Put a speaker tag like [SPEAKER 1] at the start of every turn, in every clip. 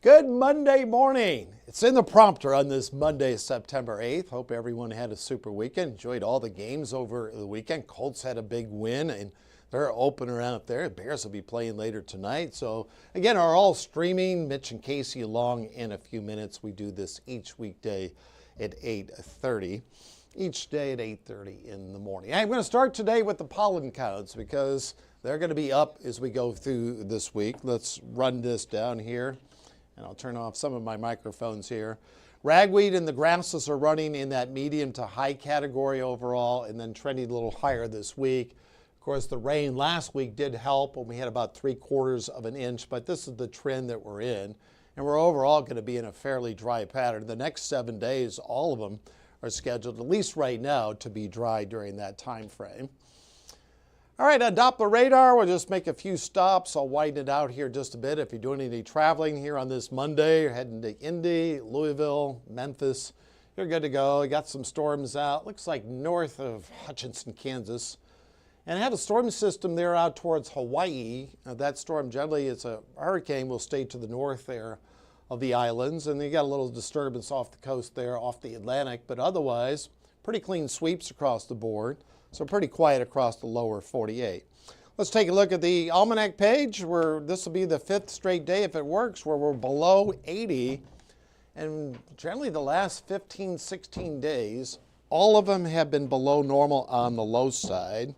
[SPEAKER 1] Good Monday morning. It's in the prompter on this Monday, September 8th. Hope everyone had a super weekend. Enjoyed all the games over the weekend. Colts had a big win, and they're opener out there. Bears will be playing later tonight. So, again, are all streaming. Mitch and Casey along in a few minutes. We do this each weekday at 8:30. Each day at 8:30 in the morning. I'm going to start today with the pollen counts because they're going to be up as we go through this week. Let's run this down here. And I'll turn off some of my microphones here. Ragweed and the grasses are running in that medium to high category overall and then trending a little higher this week. Of course, the rain last week did help when we had about 3/4 of an inch, but this is the trend that we're in. And we're overall going to be in a fairly dry pattern. The next 7 days, all of them are scheduled, at least right now, to be dry during that time frame. All right, on Doppler radar, we'll just make a few stops. I'll widen it out here just a bit. If you're doing any traveling here on this Monday, you're heading to Indy, Louisville, Memphis, you're good to go. You got some storms out. Looks like north of Hutchinson, Kansas. And I have a storm system there out towards Hawaii. That storm generally is a hurricane, will stay to the north there of the islands. And you got a little disturbance off the coast there, off the Atlantic. But otherwise, pretty clean sweeps across the board. So pretty quiet across the lower 48. Let's take a look at the almanac page where this will be the 5th straight day, if it works, where we're below 80. And generally the last 15, 16 days, all of them have been below normal on the low side.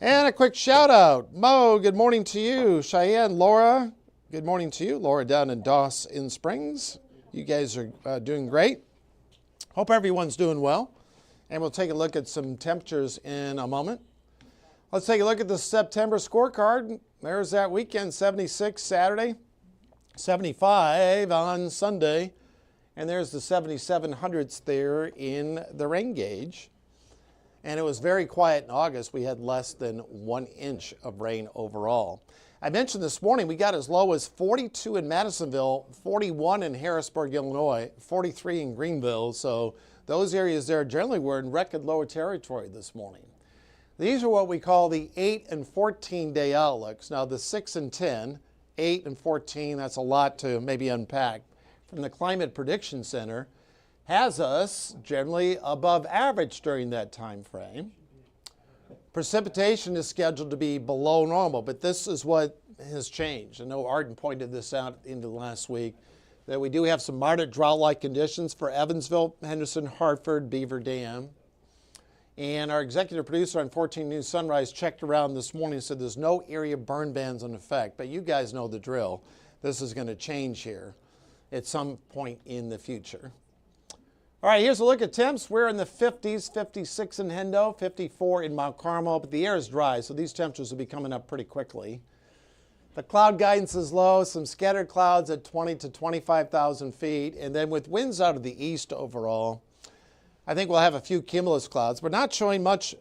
[SPEAKER 1] And a quick shout out. Mo, good morning to you. Cheyenne, Laura, good morning to you. Laura down in Dawson Springs. You guys are doing great. Hope everyone's doing well. And we'll take a look at some temperatures in a moment. Let's take a look at the September scorecard. There's that weekend, 76 Saturday, 75 on Sunday, and there's the 7700ths there in the rain gauge. And it was very quiet in August. We had less than 1 inch of rain overall. I mentioned this morning we got as low as 42 in Madisonville, 41 in Harrisburg, Illinois, 43 in Greenville. So those areas there generally were in record low territory this morning. These are what we call the 8 and 14 day outlooks. Now the 6 and 10, 8 and 14, that's a lot to maybe unpack. From the Climate Prediction Center, has us generally above average during that time frame. Precipitation is scheduled to be below normal, but this is what has changed. I know Arden pointed this out into last week, that we do have some moderate drought-like conditions for Evansville, Henderson, Hartford, Beaver Dam. And our executive producer on 14 News Sunrise checked around this morning and said there's no area burn bans in effect, but you guys know the drill. This is going to change here at some point in the future. All right, here's a look at temps. We're in the 50s, 56 in Hendo, 54 in Mount Carmel, but the air is dry, so these temperatures will be coming up pretty quickly. The cloud guidance is low, some scattered clouds at 20 to 25,000 feet, and then with winds out of the east overall, I think we'll have a few cumulus clouds. We're not showing much,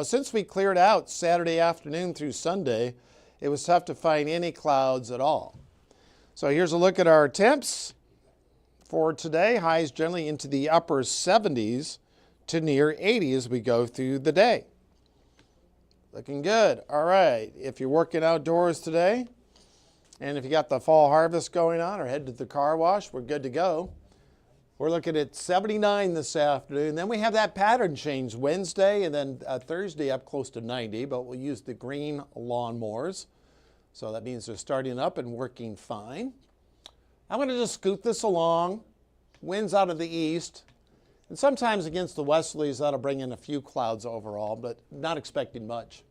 [SPEAKER 1] since we cleared out Saturday afternoon through Sunday, it was tough to find any clouds at all. So here's a look at our temps for today. Highs generally into the upper 70s to near 80 as we go through the day. Looking good. All right, if you're working outdoors today, and if you got the fall harvest going on or head to the car wash, we're good to go. We're looking at 79 this afternoon. Then we have that pattern change Wednesday and then Thursday up close to 90, but we'll use the green lawnmowers. So that means they're starting up and working fine. I'm going to just scoot this along. Winds out of the east. And sometimes against the westerlies, that'll bring in a few clouds overall, but not expecting much.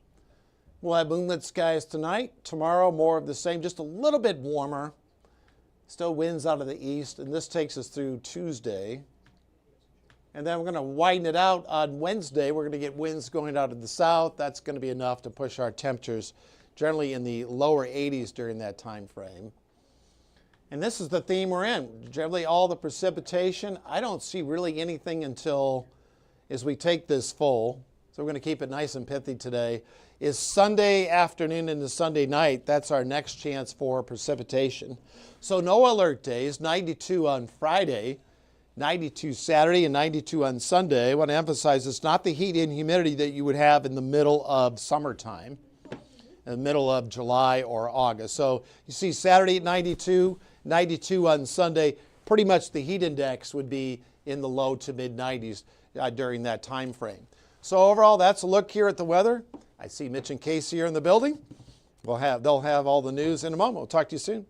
[SPEAKER 1] We'll have moonlit skies tonight. Tomorrow, more of the same, just a little bit warmer. Still winds out of the east, and this takes us through Tuesday. And then we're going to widen it out on Wednesday. We're going to get winds going out of the south. That's going to be enough to push our temperatures generally in the lower 80s during that time frame. And this is the theme we're in. Generally all the precipitation. I don't see really anything until as we take this full. So we're going to keep it nice and pithy today. Is Sunday afternoon into Sunday night. That's our next chance for precipitation. So no alert days, 92 on Friday, 92 Saturday, and 92 on Sunday. I want to emphasize it's not the heat and humidity that you would have in the middle of summertime, in the middle of July or August. So you see Saturday at 92, 92 on Sunday. Pretty much the heat index would be in the low to mid 90s during that time frame. So overall, that's a look here at the weather. I see Mitch and Casey here in the building. They'll have all the news in a moment. We'll talk to you soon.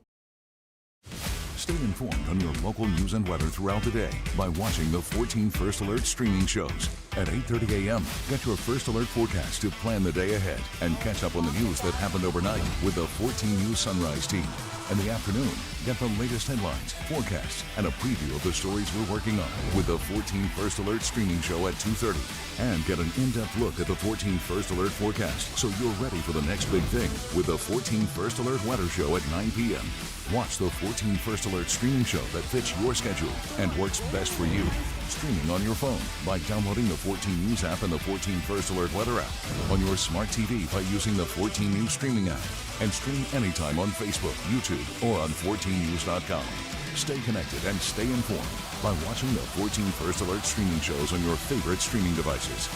[SPEAKER 2] Stay informed on your local news and weather throughout the day by watching the 14 First Alert streaming shows. At 8:30 a.m., get your First Alert forecast to plan the day ahead and catch up on the news that happened overnight with the 14 News Sunrise team. In the afternoon, get the latest headlines, forecasts, and a preview of the stories we're working on with the 14 First Alert streaming show at 2:30. And get an in-depth look at the 14 First Alert forecast so you're ready for the next big thing with the 14 First Alert weather show at 9 p.m. Watch the 14 First Alert streaming show that fits your schedule and works best for you. Streaming on your phone by downloading the 14 News app and the 14 First Alert weather app. On your smart TV by using the 14 News streaming app. And stream anytime on Facebook, YouTube, or on 14news.com. Stay connected and stay informed by watching the 14 First Alert streaming shows on your favorite streaming devices.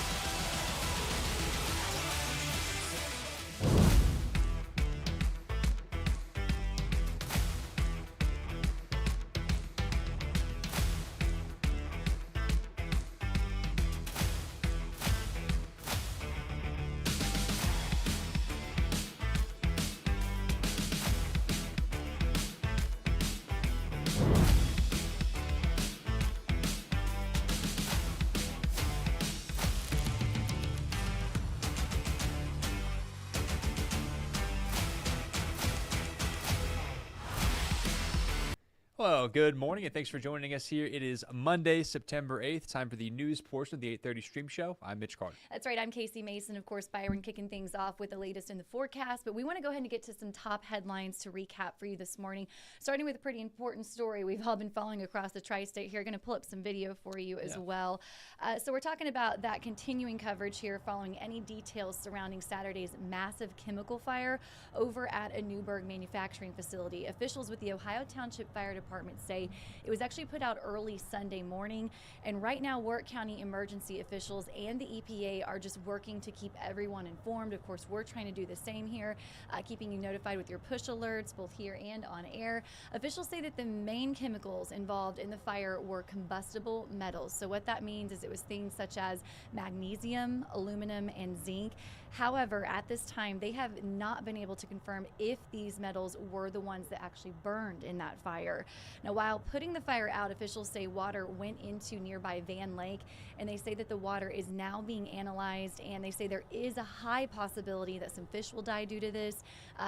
[SPEAKER 3] Well, good morning, and thanks for joining us here. It is Monday, September 8th, time for the news portion of the 8:30 stream show. I'm Mitch Carter.
[SPEAKER 4] That's right. I'm Casey Mason. Of course, Byron kicking things off with the latest in the forecast, but we want to go ahead and get to some top headlines to recap for you this morning, starting with a pretty important story we've all been following across the tri-state here. Going to pull up some video for you as well. So we're talking about that continuing coverage here following any details surrounding Saturday's massive chemical fire over at a Newburgh manufacturing facility. Officials with the Ohio Township Fire Department say it was actually put out early Sunday morning, and right now Warwick County emergency officials and the EPA are just working to keep everyone informed. Of course, we're trying to do the same here, keeping you notified with your push alerts both here and on air. Officials say that the main chemicals involved in the fire were combustible metals. So what that means is it was things such as magnesium, aluminum, and zinc. However, at this time, they have not been able to confirm if these metals were the ones that actually burned in that fire. Now, while putting the fire out, officials say water went into nearby Van Lake, and they say that the water is now being analyzed, and they say there is a high possibility that some fish will die due to this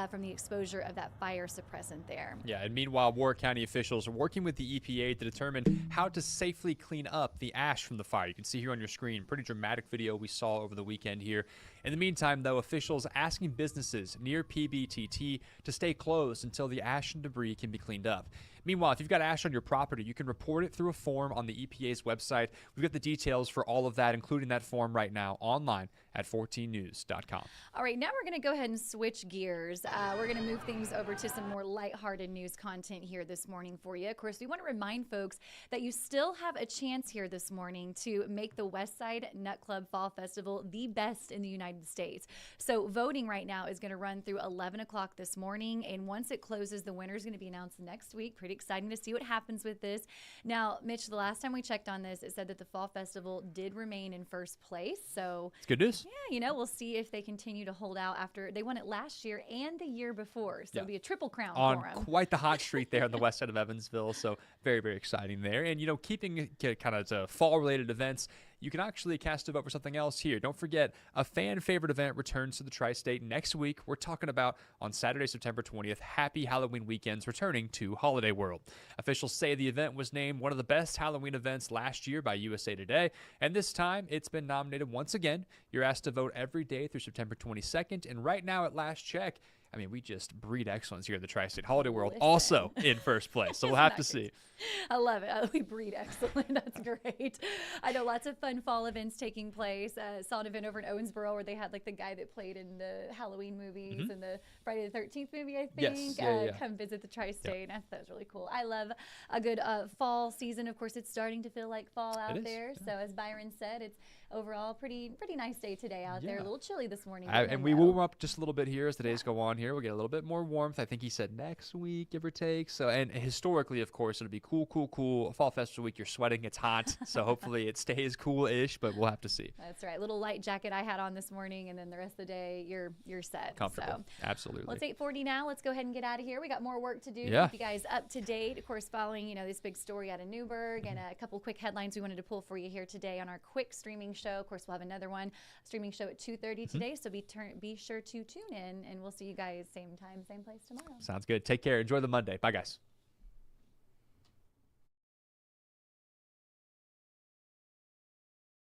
[SPEAKER 4] from the exposure of that fire suppressant there.
[SPEAKER 3] Yeah, and meanwhile, Warwick County officials are working with the EPA to determine how to safely clean up the ash from the fire. You can see here on your screen, pretty dramatic video we saw over the weekend here. In the meantime, though, officials asking businesses near PBTT to stay closed until the ash and debris can be cleaned up. Meanwhile, if you've got ash on your property, you can report it through a form on the EPA's website. We've got the details for all of that, including that form right now online at 14news.com.
[SPEAKER 4] All right, now we're going to go ahead and switch gears. We're going to move things over to some more lighthearted news content here this morning for you. Of course, we want to remind folks that you still have a chance here this morning to make the Westside Nut Club Fall Festival the best in the United States. So voting right now is going to run through 11 o'clock this morning, and once it closes, the winner is going to be announced next week. Pretty exciting to see what happens with this. Now, Mitch, the last time we checked on this, it said that the Fall Festival did remain in first place. So
[SPEAKER 3] it's good news.
[SPEAKER 4] Yeah, you know, we'll see if they continue to hold out after they won it last year and the year before. So it'll be a triple crown
[SPEAKER 3] on
[SPEAKER 4] for them.
[SPEAKER 3] Quite the hot streak there on the west side of Evansville. So very, very exciting there. And, you know, keeping kind of to fall-related events, you can actually cast a vote for something else here. Don't forget, a fan favorite event returns to the Tri-State next week. We're talking about on Saturday, September 20th, Happy Halloween Weekends returning to Holiday World. Officials say the event was named one of the best Halloween events last year by USA Today, and this time it's been nominated once again. You're asked to vote every day through September 22nd, and right now at last check, I mean, we just breed excellence here at the Tri-State. Holiday World also in first place, so we'll have to see.
[SPEAKER 4] I love it. We breed excellent. That's great. I know lots of fun fall events taking place. Saw an event over in Owensboro where they had like the guy that played in the Halloween movies and the Friday the 13th movie, I think, come visit the Tri-State. I thought that was really cool. I love a good fall season. Of course, it's starting to feel like fall out there. So as Byron said, it's overall, pretty nice day today out there. A
[SPEAKER 3] Yeah.
[SPEAKER 4] little chilly this morning.
[SPEAKER 3] And we will warm up just a little bit here as the days go on here. We'll get a little bit more warmth. I think he said next week, give or take. So, and historically, of course, it'll be cool. Fall Festival week, you're sweating, it's hot. So hopefully it stays cool-ish, but we'll have to see.
[SPEAKER 4] That's right. Little light jacket I had on this morning, and then the rest of the day you're set.
[SPEAKER 3] Comfortable.
[SPEAKER 4] So.
[SPEAKER 3] Absolutely.
[SPEAKER 4] Well, it's 8:40 now. Let's go ahead and get out of here. We got more work to do.
[SPEAKER 3] Yeah.
[SPEAKER 4] Keep you guys up to date. Of course, following this big story out of Newburgh and a couple quick headlines we wanted to pull for you here today on our quick streaming show. Of course, we'll have another one streaming show at 2:30 today. So be sure to tune in, and we'll see you guys same time, same place tomorrow.
[SPEAKER 3] Sounds good. Take care. Enjoy the Monday. Bye, guys.